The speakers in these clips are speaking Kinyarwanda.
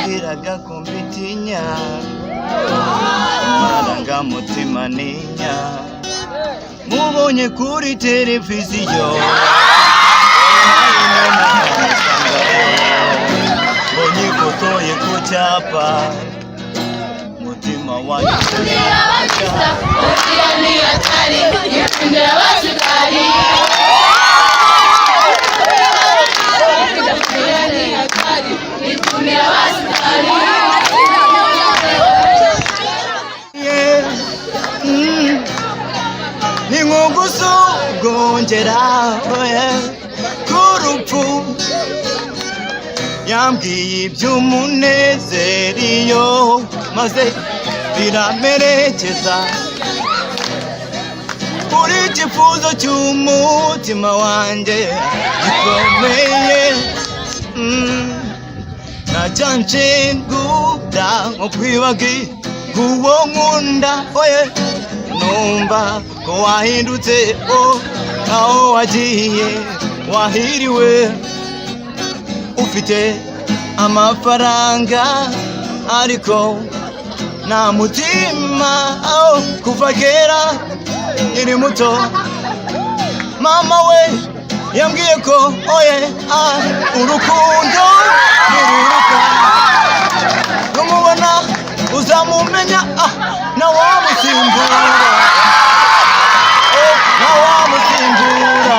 nabwiraga ko mbitinya amarangamutima ninya mubonye kuri televiziyo mbonye ifoto ye ku cyapa mutima wanjye ni nk'ugusogongera k'urupfu yambwiye iby'umunezero iyo maze biramerekeza kuri ikifuzo cy'umutima wanjye gikomeye najyanje nguda nko kwibagirwa uwo nkunda oye numva ko wahindutse aho wagiye wahiriwe ufite amafaranga ariko nta mutima kuva kera iri muto mama we yambwiye ko oye urukundo niruruka numubona uzamumenya nawamusimbura nawamusimbura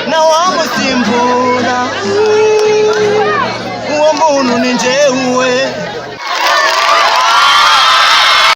nawamusimbura uwo muntu ni njye